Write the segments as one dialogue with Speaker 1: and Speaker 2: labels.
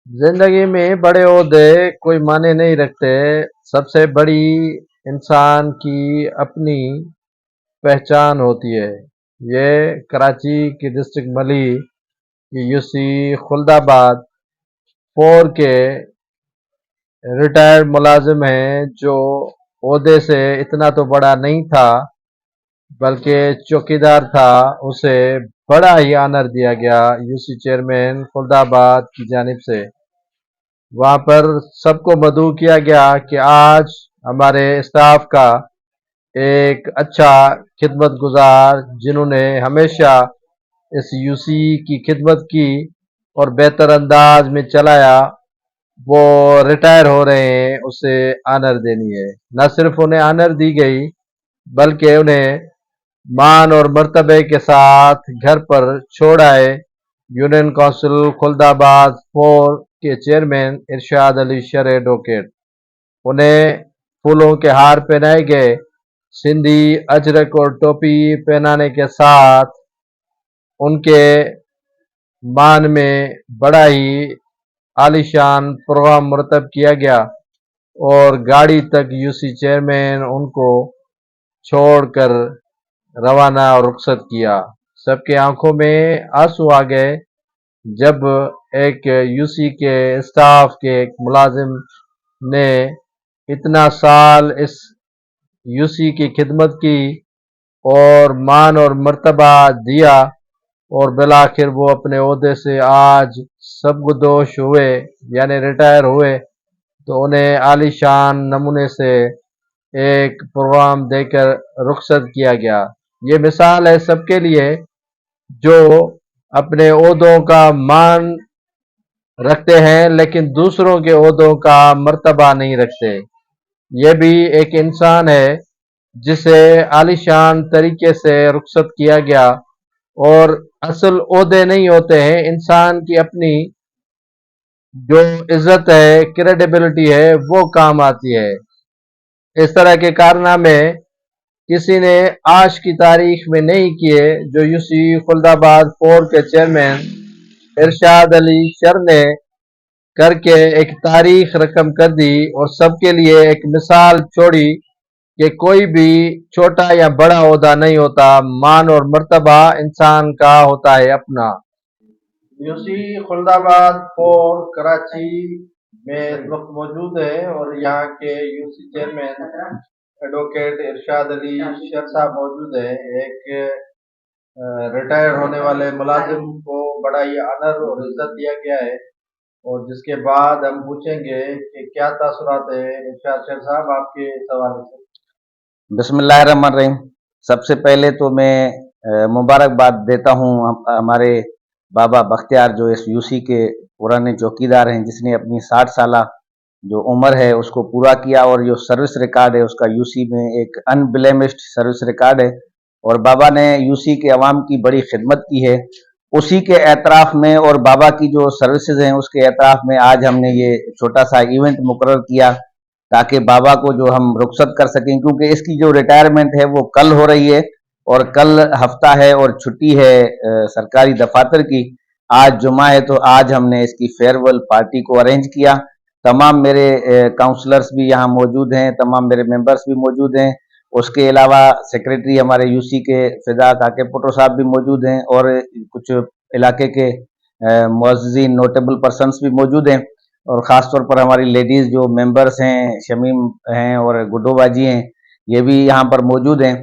Speaker 1: जिंदगी में बड़े ओहदे कोई मायने नहीं रखते। सबसे बड़ी इंसान की अपनी पहचान होती है। ये कराची की डिस्ट्रिक्ट मली की यूसी खुल्दाबाद 4 के रिटायर्ड मुलाजिम हैं, जो ओहदे से इतना तो बड़ा नहीं था बल्कि चौकीदार था। उसे बड़ा ही ऑनर दिया गया यूसी चेयरमैन खुल्दाबाद की जानिब से। वहाँ पर सबको मदऊ किया गया कि आज हमारे स्टाफ का एक अच्छा खिदमत गुजार, जिन्होंने हमेशा इस यूसी की खिदमत की और बेहतर अंदाज में चलाया, वो रिटायर हो रहे हैं, उसे आनर देनी है। न सिर्फ उन्हें आनर दी गई बल्कि उन्हें मान और मर्तबे के साथ घर पर छोड़ आए। यूनियन काउंसिल खुल्दाबाद 4 के चेयरमैन इरशाद अली शर एडवोकेट, उन्हें फूलों के हार पहनाए गए। सिंधी अजरक और टोपी पहनाने के साथ उनके मान में बड़ा ही आलीशान प्रोग्राम मुरतब किया गया और गाड़ी तक यूसी चेयरमैन उनको छोड़कर रवाना और रुखसत किया। सबके आंखों में आंसू आ गए जब एक यूसी के स्टाफ के एक मुलाजिम ने इतना साल इस यूसी की खिदमत की और मान और मर्तबा दिया, और बिलाखिर वो अपने ओहदे से आज सबगदोश हुए यानी रिटायर हुए, तो उन्हें आलीशान नमूने से एक प्रोग्राम देकर रुखसत किया गया। ये मिसाल है सबके लिए जो अपने ओहदों का मान रखते हैं लेकिन दूसरों के ओहदों का मर्तबा नहीं रखते। ये भी एक इंसान है जिसे आलीशान तरीके से रुखसत किया गया, और असल ओहदे नहीं होते हैं, इंसान की अपनी जो इज्जत है, क्रेडिबिलिटी है, वो काम आती है। इस तरह के कारनामे किसी ने आज की तारीख में नहीं किए जो यूसी खुल्दाबाद 4 के चेयरमैन इरशाद अली शर ने करके एक तारीख रकम कर दी और सबके लिए एक मिसाल छोड़ी कि कोई भी छोटा या बड़ा ओहदा नहीं होता, मान और मर्तबा इंसान का होता है अपना। यूसी खुल्दाबाद 4 कराची में इस वक्त मौजूद है और यहाँ के यूसी चेयरमैन एडवोकेट इरशाद अली शर साहब मौजूद है। एक रिटायर होने वाले मुलाजिम को बड़ा ही ऑनर और इज्जत दिया गया है, और जिसके बाद हम पूछेंगे कि क्या तासुरात है। इरशाद शर साहब, आपके सवाल से।
Speaker 2: बिस्मिल्लाहिर्रहमानिर्रहीम। सबसे पहले तो मैं मुबारकबाद देता हूँ हमारे बाबा बख्तियार, जो इस यूसी के पुराने चौकीदार हैं, जिसने अपनी 60 साला जो उम्र है उसको पूरा किया, और जो सर्विस रिकॉर्ड है उसका यूसी में एक अनब्लेमिश्ड सर्विस रिकॉर्ड है, और बाबा ने यूसी के अवाम की बड़ी खिदमत की है। उसी के एतराफ़ में और बाबा की जो सर्विसेज हैं उसके एतराफ़ में आज हमने ये छोटा सा इवेंट मुकर्रर किया ताकि बाबा को जो हम रुखसत कर सकें, क्योंकि इसकी जो रिटायरमेंट है वो कल हो रही है और कल हफ्ता है और छुट्टी है सरकारी दफातर की। आज जुमा है, तो आज हमने इसकी फेयरवेल पार्टी को अरेंज किया। तमाम मेरे काउंसलर्स भी यहाँ मौजूद हैं, तमाम मेरे मेंबर्स भी मौजूद हैं। उसके अलावा सेक्रेटरी हमारे यूसी के फिदा काके पुटो साहब भी मौजूद हैं, और कुछ इलाके के मुअज़्ज़िज़ीन नोटेबल पर्सन्स भी मौजूद हैं, और ख़ास तौर पर हमारी लेडीज़ जो मेंबर्स हैं, शमीम हैं और गुड्डो बाजी हैं, ये भी यहाँ पर मौजूद हैं।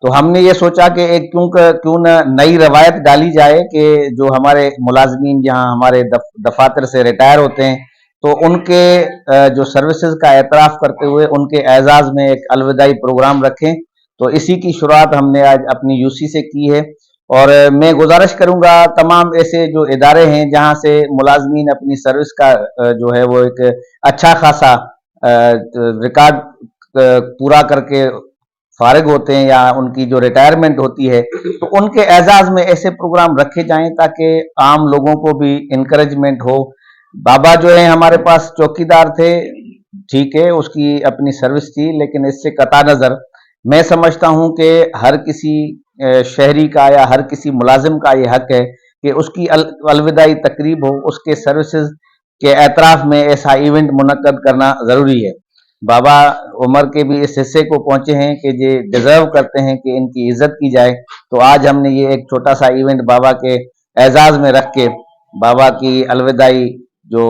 Speaker 2: तो हमने ये सोचा कि एक क्यों न नई रवायत डाली जाए कि जो हमारे मुलाजमीन यहाँ हमारे दफातर से रिटायर होते हैं, तो उनके जो सर्विसेज का एतराफ़ करते हुए उनके एजाज़ में एक अलविदाई प्रोग्राम रखें। तो इसी की शुरुआत हमने आज अपनी यूसी से की है, और मैं गुजारिश करूंगा तमाम ऐसे जो इदारे हैं जहां से मुलाजमीन अपनी सर्विस का जो है वो एक अच्छा खासा रिकॉर्ड पूरा करके फारिग होते हैं या उनकी जो रिटायरमेंट होती है, तो उनके एजाज में ऐसे प्रोग्राम रखे जाएं ताकि आम लोगों को भी इनकरेजमेंट हो। बाबा जो है हमारे पास चौकीदार थे, ठीक है, उसकी अपनी सर्विस थी, लेकिन इससे कता नज़र मैं समझता हूं कि हर किसी शहरी का या हर किसी मुलाजिम का ये हक है कि उसकी अलविदाई तकरीब हो, उसके सर्विसेज के एतराफ़ में ऐसा इवेंट मुनक्कद करना ज़रूरी है। बाबा उम्र के भी इस हिस्से को पहुंचे हैं कि ये डिज़र्व करते हैं कि इनकी इज्जत की जाए। तो आज हमने ये एक छोटा सा इवेंट बाबा के एजाज़ में रख के बाबा की अलविदाई जो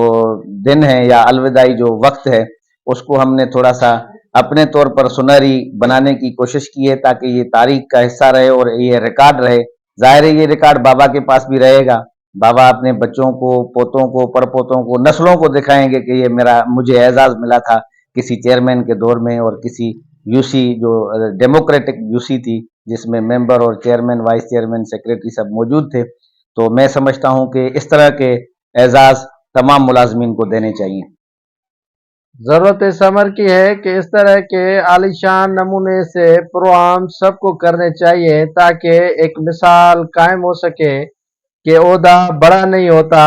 Speaker 2: दिन है या अलविदाई जो वक्त है, उसको हमने थोड़ा सा अपने तौर पर सुनहरी बनाने की कोशिश की है, ताकि ये तारीख का हिस्सा रहे और ये रिकॉर्ड रहे। ज़ाहिर है ये रिकॉर्ड बाबा के पास भी रहेगा। बाबा अपने बच्चों को, पोतों को, परपोतों को, नस्लों को दिखाएंगे कि ये मुझे एजाज़ मिला था किसी चेयरमैन के दौर में, और किसी यूसी जो डेमोक्रेटिक यूसी थी जिसमें मेंबर और चेयरमैन, वाइस चेयरमैन, सेक्रेटरी सब मौजूद थे। तो मैं समझता हूं कि इस तरह के एजाज़ तमाम मुलाजमीन को देने चाहिए।
Speaker 1: जरूरत इस अमर की है कि इस तरह के आलीशान नमूने से प्रोग्राम सबको करने चाहिए, ताकि एक मिसाल कायम हो सके कि ओहदा बड़ा नहीं होता,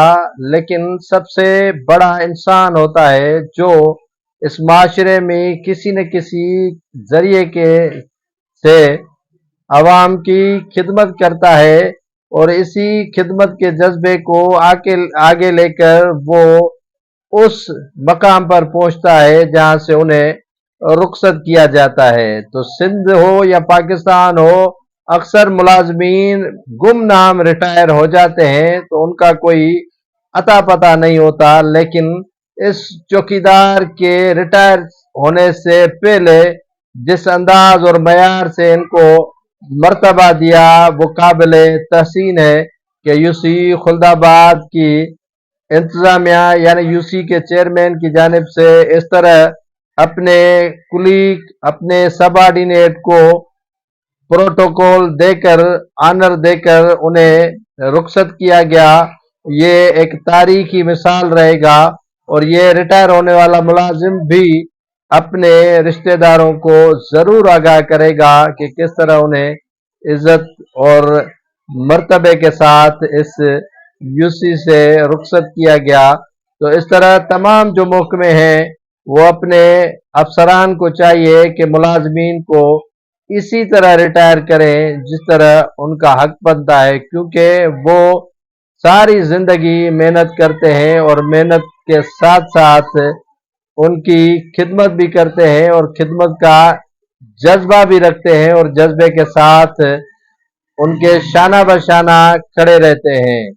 Speaker 1: लेकिन सबसे बड़ा इंसान होता है जो इस माशरे में किसी न किसी जरिए के से अवाम की खिदमत करता है, और इसी खिदमत के जज्बे को आगे लेकर वो उस मकाम पर पहुंचता है जहां से उन्हें रुखसत किया जाता है। तो सिंध हो या पाकिस्तान हो, अक्सर मुलाजमीन गुमनाम रिटायर हो जाते हैं तो उनका कोई अता पता नहीं होता, लेकिन इस चौकीदार के रिटायर होने से पहले जिस अंदाज और मयार से इनको मर्तबा दिया वो काबिल तहसीन है कि यूसी खुल्दाबाद की इंतजामिया यानी यूसी के चेयरमैन की जानिब से इस तरह अपने कुलीग, अपने सबऑर्डिनेट को प्रोटोकॉल देकर, ऑनर देकर उन्हें रुखसत किया गया। ये एक तारीखी मिसाल रहेगा, और ये रिटायर होने वाला मुलाजिम भी अपने रिश्तेदारों को जरूर आगाह करेगा कि किस तरह उन्हें इज्जत और मर्तबे के साथ इस यूसी से रुखसत किया गया। तो इस तरह तमाम जो महकमे हैं वो अपने अफसरान को चाहिए कि मुलाजमीन को इसी तरह रिटायर करें जिस तरह उनका हक बनता है, क्योंकि वो सारी जिंदगी मेहनत करते हैं और मेहनत के साथ साथ उनकी खिदमत भी करते हैं और खिदमत का जज्बा भी रखते हैं, और जज्बे के साथ उनके शाना बशाना खड़े रहते हैं।